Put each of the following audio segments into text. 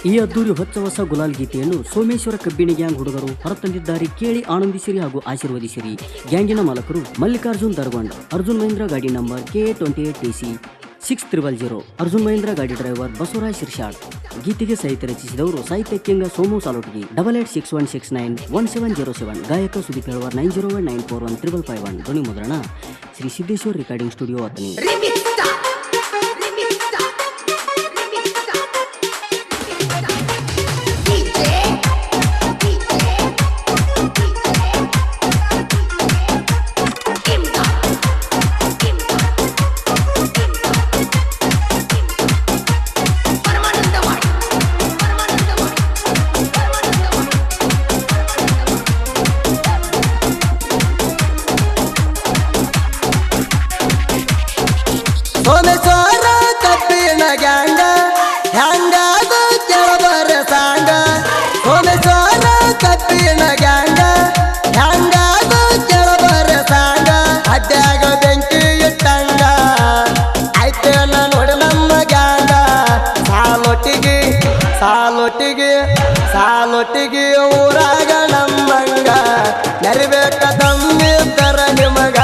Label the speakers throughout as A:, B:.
A: ಈ ಅದ್ದೂರಿ ಹೊಸ ಗುಲಾಲ್ ಗೀತೆಯನ್ನು ಸೋಮೇಶ್ವರ ಕಬ್ಬಿಣಿ ಗ್ಯಾಂಗ್ ಹುಡುಗರು ಹೊರತಂದಿದ್ದಾರೆ. ಕೇಳಿ ಆನಂದಿಸಿರಿ ಹಾಗೂ ಆಶೀರ್ವದಿಸಿರಿ. ಗ್ಯಾಂಗಿನ ಮಾಲಕರು ಮಲ್ಲಿಕಾರ್ಜುನ್ ದರ್ಗೊಂಡ್, ಅರ್ಜುನ್ ಮಹೇಂದ್ರ ಗಾಡಿ ನಂಬರ್ KA28TC 6000, ಅರ್ಜುನ್ ಮಹೇಂದ್ರ ಗಾಡಿ ಡ್ರೈವರ್ ಬಸವರಾಜ್ ಶಿರ್ಷಾಡ್. ಗೀತೆಗೆ ಸಾಹಿತ್ಯ ರಚಿಸಿದವರು ಸಾಹಿತ್ಯ ಕಿಂಗ ಸೋಮು ಸಾಲೋಟಗಿ. 8861691707. ಗಾಯಕ ಸುದೀಪ್ ಹೆಳವರ್ 9019415551. ಧ್ವನಿ ಮುದ್ರಣ ಶ್ರೀ ಸಿದ್ದೇಶ್ವರ್ ರೆಕಾರ್ಡಿಂಗ್ ಸ್ಟುಡಿಯೋ ಅತನಿ.
B: ಸೋಮೇಶ್ವರ ಕಬ್ಬಿಣ ಗ್ಯಾಂಗ ಹ್ಯಾಂಗಾದ ಕೆಳಬರ ಸಾಂಗ. ಸೋಮೇಶ್ವರ ಕಬ್ಬಿಣ ಗ್ಯಾಂಗ ಹ್ಯಾಂಗಾದ ಕೆಳಬರ ಸಾಂಗ. ಅಡ್ಯಾಗ ಬೆಂಕಿ ಇಟ್ಟಂಗ ಆಯ್ತೇನ ನೋಡ ನಮ್ಮ ಗ್ಯಾಂಗ. ಸಾಲೊಟ್ಟಿಗೆ ಸಾಲೊಟ್ಟಿಗೆ ಸಾಲೊಟ್ಟಿಗೆ ಊರಾಗ ನಮ್ಮಂಗ ನೆರವೇಕ ತಮ್ಮಿದ್ದರ ನಿಮಗ.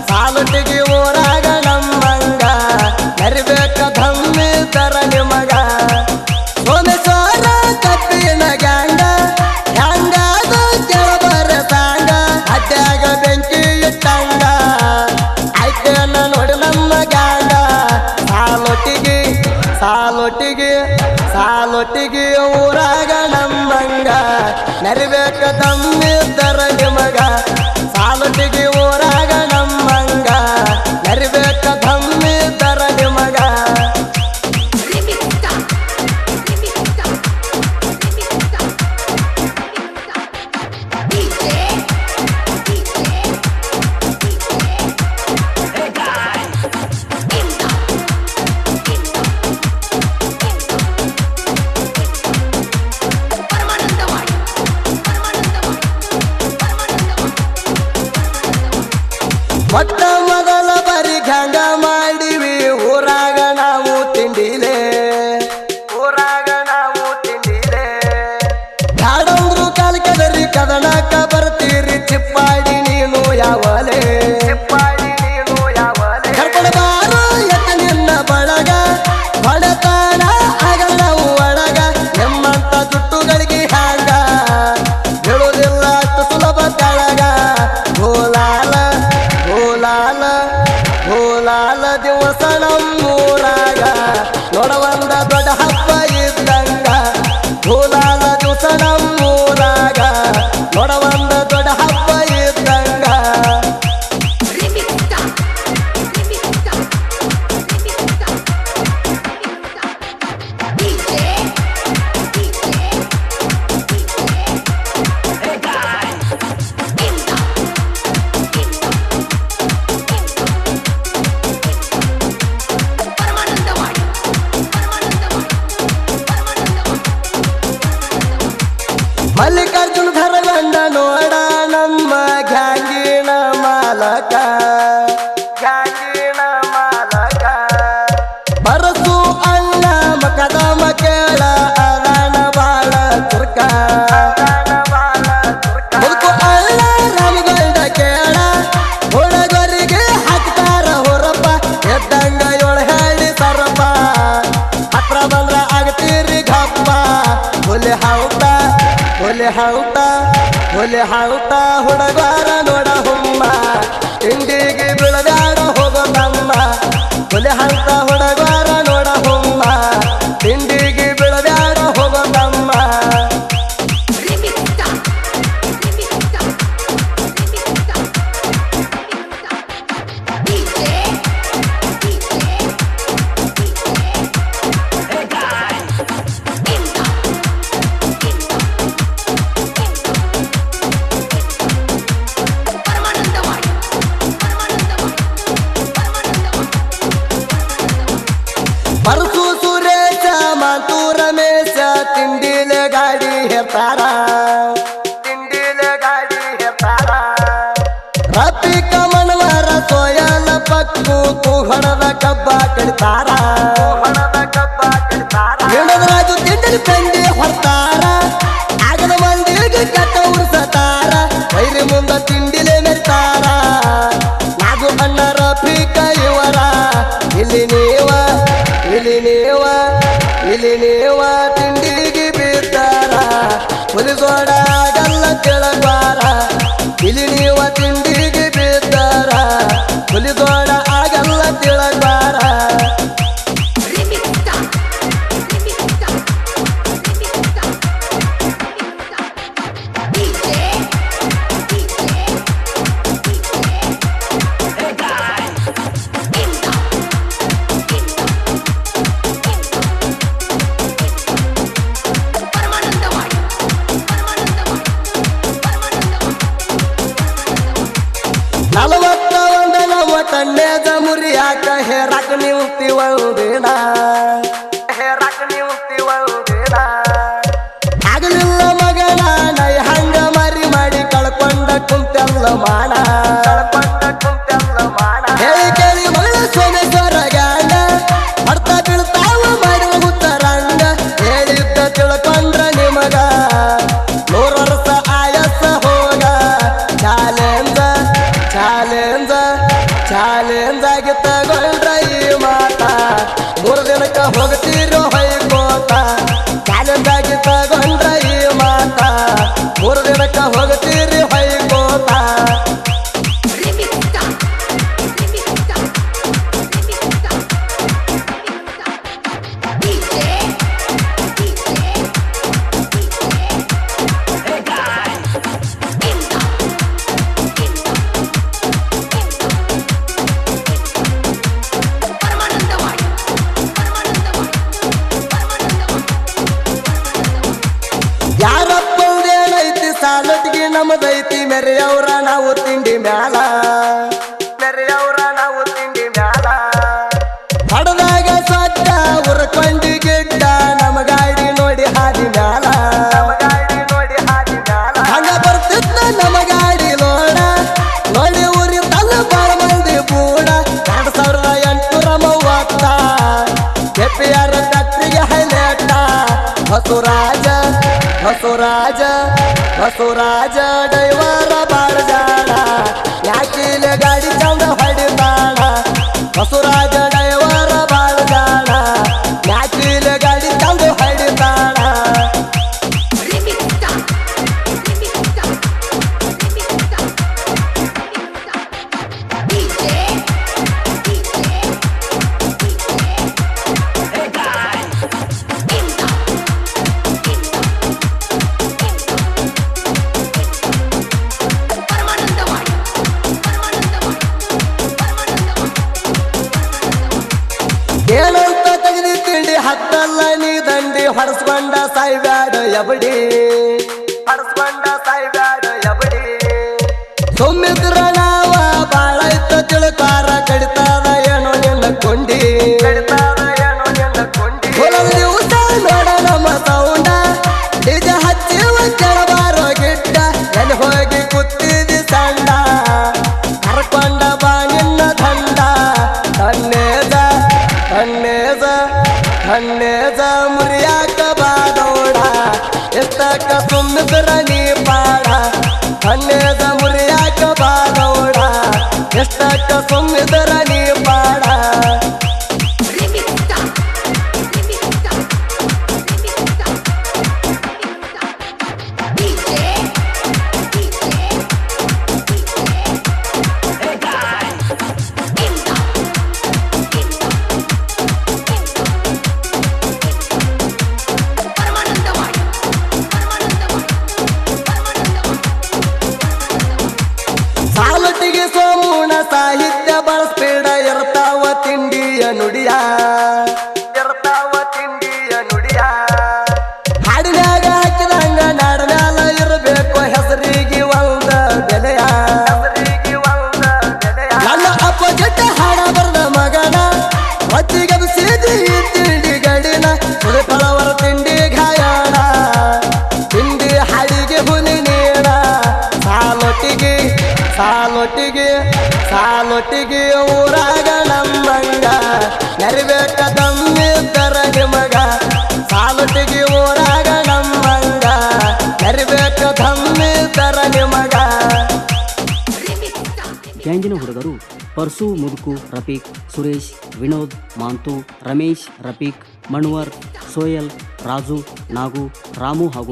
B: ಸಾಲೊಟ್ಟಿಗೆ ಊರಾಗ ನಮ್ಮಂಗ ನೆರವೇಕ ತಮ್ಮಿದ್ದರ ನಿಮಗ. ಸೋಮೇಶ್ವರ ಕಬ್ಬಿಣ ಗ್ಯಾಂಗ ಹ್ಯಾಂಗಾದ ಕೆಳಬರ ಸಾಂಗ. ಅಡ್ಯಾಗ ಬೆಂಕಿ ಇಟ್ಟಂಗ ಆಯ್ತೇನ ನೋಡಿ ನಮ್ಮ ಗ್ಯಾಂಗ. ಸಾಲೊಟ್ಟಿಗೆ ಸಾಲೊಟ್ಟಿಗೆ ಸಾಲೊಟ್ಟಿಗೆ ಊರಾಗ ನಮ್ಮಂಗ ನೆರವೇಕ ತಮ್ಮಿದ್ದರ ನಿಮಗ. ಸಾಲೊಟ್ಟಿಗೆ ಊರಾಗ ನಮ್ಮಂಗ ನೆರವೇಕ ತಮ್ಮಿದ್ದರ ನಿಮಗ. ಮೊಟ್ಟ ಮೊದಲ ಬರಿ ಗ್ಯಾಂಗ ಮಾಡಿವಿ ಊರಾಗ ನಾವು ತಿಂಡಿಲೆ. ಊರಾಗ ನಾವು ತಿಂಡಿಲೆ ಯಾಡಂದ್ರು ಕಾಲ ಕೆದರಿ ಕದನಕ ಬರ್ತೀರಿ. ಚಿಪ್ಪಾಡಿ ನೀನು ಯಾವಲೆ ಚಿಪ್ಪಾಡಿ ನೀನು ಯಾವಲೆ. ಕರ್ಕೊಂಡು ಬಾರು ಎತ್ತ ನಿನ್ನ ಬಳಗ ಹೊಡೆತಾನ ಆಗಲ್ಲ ನಾವು ಒಳಗ. ನಿಮ್ಮಂತ ಜುಟ್ಟುಗಳಿಗೆ ಹ್ಯಾಂಗ ಹೇಳುವುದಿಲ್ಲ ಅಷ್ಟು ಸುಲಭ ತಳಗ. ಗೋಲಾಲ ಗೋಲಾಲ ಗೋಲಾಲ ದಿವಸ ನಮ್ಮೂರಾಗ ನೋಡವಂದ ದೊಡ್ಡ ಹಬ್ಬ ಇದ್ದಂಗ. ಗೋಲಾಲ ದಿವಸ ನಮ್ಮೂರಾಗ ನೋಡವಂದ ದೊಡ್ಡ ಹಬ್ಬ ಇದ್ದಂಗ. ಮಲ್ಲಿಕಾರ್ಜುನ್ ಧರಗಂಡ ನೋಡ ನಮ್ಮ ಗ್ಯಾಂಗಿನ ಮಾಲಕ. ಗ್ಯಾಂಗಿನ ಮಾಲಕ ಬರಸು ಅಣ್ಣ ಮಕದ ಮಕ್ಕಳ ಅದಾನ ಬಾಳ ತುರ್ಕ. ಮುದುಕು ಅಣ್ಣ ರಾಮಗೌಡ ಕೇಳ ಹುಡುಗರಿಗೆ ಹಾಕ್ತಾರ ಹೊರಪ. ಎದ್ದಂಗ ಏಳು ಹೇಳಿ ಸರಪ ಹತ್ರ ಬಂದ್ರ ಆಗ್ತೀರಿ ಗಪ್ಪ. ಹುಲಿ ಹೌಟ ಹುಲಿ ಹೌಟ ಹುಲಿ ಹೌಟ ಹುಡುಗಾರ ನೋಡ ಹುಮ್ಮ. ತಿಂಡಿಗೆ ಬೀಳಬ್ಯಾಡ ಹೋಗೋ ತಮ್ಮ. ಹುಲಿ ಹೌಟ ಹುಡುಗಾರ ನೋಡ ಹುಮ್ಮ. ತಿಂಡಿಗೆ ಬೀಳಬ್ಯಾಡ ಹೋಗೋ ತಮ್ಮ. ಪರಸು ಸುರೇಶ ಮಾತು ರಮೇಶ ತಿಂಡಿಲೆ ಗಾಡಿ ಹೆತ್ತಾರ. ತಿಂಡಿಲೆ ಗಾಡಿ ಹೆತ್ತಾರ. ರಫಿಕ ಮನವರ ಸೋಯಲ ಪಕ್ಕು ಕುಹಣದ ಕಬ್ಬ ಕಡಿತಾರ. ಹಿಡದ ರಾಜು ತಿಂಡಿ ಮಾಡಿ ತಂದೆ ಹೊರ್ತಾರ ಆಗದ ಮಂದಿಗೆ ಕೆಟ್ಟ ಉರ್ಸತಾರ ವೈರಿ ಮುಂದ ತಿಂಡಿಲೆ ಮೆರ್ತಾರ ನಾಗು ಅಣ್ಣ ರಫೀಕ ಇವರ ಇಲ್ಲಿ ನೀವ ತಿಂಡಿಗೆ ಬೀಳ್ತಾರ ಹುಲಿಗೋಡ ಆಗಲ್ಲ ಕೆಳಗಾರ ಇಲ್ಲಿ ನೀವ ತಿಂಡಿಗೆ ಬೀಳ್ತಾರ ಹುಲಿಗೋಡ ಆಗಲ್ಲ ತಿಳಗಾರ ನಲವತ್ತ ಒಂದ ನಮ್ಮ ಕಣ್ಣೇದ ಮುರಿಯಾಕ ಹೇರಾಕ ನಿಂತಿವಳೇನ ಆಗಲಿಲ್ಲ ಮಗನ ನೈ ಹಂಗ ಮರಿ ಮಾಡಿ ಕಳ್ಕೊಂಡ ಕುಂತೆಲ್ಲ ಮಾನ ಹೇಳಿ ಕೇಳಿ ಮಗಳ ಸೋಮೇಶ್ವರ ಗಾಂಡ ಅರ್ಥ ಬೀಳ್ತಾವ ಮಾಡಿ ಹೋಗುತ್ತಾರಂಗ ಹೇಳಿದ್ದ ತಿಳ್ಕೊಂಡ್ರ ನಿಮಗ 100 ವರ್ಷ ಆಯಸ್ಸ ಹೋಗ ಚಾಲೆಂಜ್ ಆಗಿ ತಗೊಂಡ್ರ ಈ ಮಾತ 3 ದಿನಕ್ಕ ಹೋಗ್ತೀರೋ ಹೊಯ್ಕೋತ ಚಾಲೆಂಜ್ ಆಗಿ ತಗೊಂಡ್ರ ಈ ಮಾತ 3 ದಿನಕ್ಕ ಹೋಗ್ತೀರಿ ಹೊಯ್ಕೋತ ಯಾರಪ್ಪಂದೇನೈತಿ ಸಾಲಟಿಗೆ ನಮ್ಮದೈತಿ ಮೆರೆಯವ್ರ ನಾವು ತಿಂಡಿ ಮ್ಯಾಲ ಹಡದಾಗ ಸೊಟ್ಟ ಉರ್ಕೊಂಡಿ ಗಿಡ್ಡ ನಮ್ಮ ಗಾಡಿ ನೋಡಿ ಹಾದಿ ಮ್ಯಾಲ ಹಂಗ ಬರ್ತಿದ್ದ ನಮ್ಮ ಗಾಡಿ ಲೋಡ ನೋಡಿ ಊರಿ ತನ್ನ ಬಾಳ ಮಂದಿ ಕೂಡ 2830 ಕೆಪಿಆರ್ ಕತ್ತಿಗೆ ಹೈಲೇಟ ಬಸವರಾಜ ಡೈವರ ಬಾಳ ಜಾಣ ಯಾಕಿಲೆ ಗಾಡಿ ಚಂದ ಹೊಡಿತಾಣ ಬಸವರಾಜ ಡೈವರ ಬಾಳ ಜಾಣ ಯಾಕಿಲೆ ಗಾಡಿ ಚಂದ ಹೊಡಿತಾಣ ಏನಂತ ತೆಗೆದಿ ತಿಂಡಿ ಹತ್ತಲ್ಲ ನೀ ದಂಡಿ ಹೊರಸ್ಕೊಂಡ ಸಾಯ್ಬ್ಯಾಡ ಎಬಡಿ ಸುಮ್ಮಿದ್ರ ನಾವ ಬಾಳೈತ ತಿಳ್ಕಾರ ಕಡಿತಾದ ಏನೋ ನಿನ್ನ ಕೊಂಡಿ ಹೊಲದ ದಿವಸ ನೋಡ ನಮ್ಮ ಸೌಂಡ ನಿಜ ಹಚ್ಚಿವ ಕೆಳಬಾರೋ ಗಿಡ್ಡ ಎಲ್ಲಿ ಹೋಗಿ ಕೂತಿದಿ ಸಂಡ ಕರ್ಕೊಂಡ ಬಾ ನಿನ್ನ ದಂಡ ಹನ್ನೇದ ಮುರಿಯಾಕ ಬಾದೋಡ ಎಷ್ಟಕ್ಕ ಸುಮ್ಮಿದ್ರ ನೀ ಪಾಡ ಹನ್ನೇದ ಮುರಿಯಾಕ ಬಾದೋಡ ಎಷ್ಟಕ್ಕ ಸುಮ್ಮಿದ್ರ ನೀ ಪಾಡ ಸಾಲಟಿಗೆ ಸೋಮುಣ ಸಾಹಿತ್ಯ ಬಳಸ್ಬೇಡ ಇರ್ತಾವ ತಿಂಡಿಯ ನುಡಿಯ ಹಾಡಿನಾಗ ಹಾಕಿದಂಗ ನಾಡನಾಲ ಇರಬೇಕು ಹೆಸರಿಗೆ ಒಂದ ಬೆಲೆಯ ನನ್ನ ಅಪ್ಪಗೆಟ್ಟ ಹಾಡ ಬರದ ಮಗನ ಹೊತ್ತಿಗೆ ಬಿಸಿದಿ ತಿಂಡಿ ಗಡಿನ ಸುಳಿಪಳವರ ತಿಂಡಿ ಗಾಯಣ ತಿಂಡಿ ಹಾಡಿಗೆ ಹುಲಿ ನೀಣ ಸಾಲೊಟ್ಟಿಗೆ ಊರಾಗ ನಮ್ಮಂಗ ನರಿಬೇಕ ದಮ್ಮಿದ್ದರ ನಿಮಗ ಸಾಲೊಟ್ಟಿಗೆ
A: ಗ್ಯಾಂಗಿನ ಹುಡುಗರು ಪರ್ಸು, ಮುದುಕು, ರಫೀಕ್, ಸುರೇಶ್, ವಿನೋದ್, ಮಾಂತು, ರಮೇಶ್, ರಫೀಕ್, ಮಣ್ವರ್, ಸೋಯಲ್, ರಾಜು, ನಾಗು, ರಾಮು ಹಾಗೂ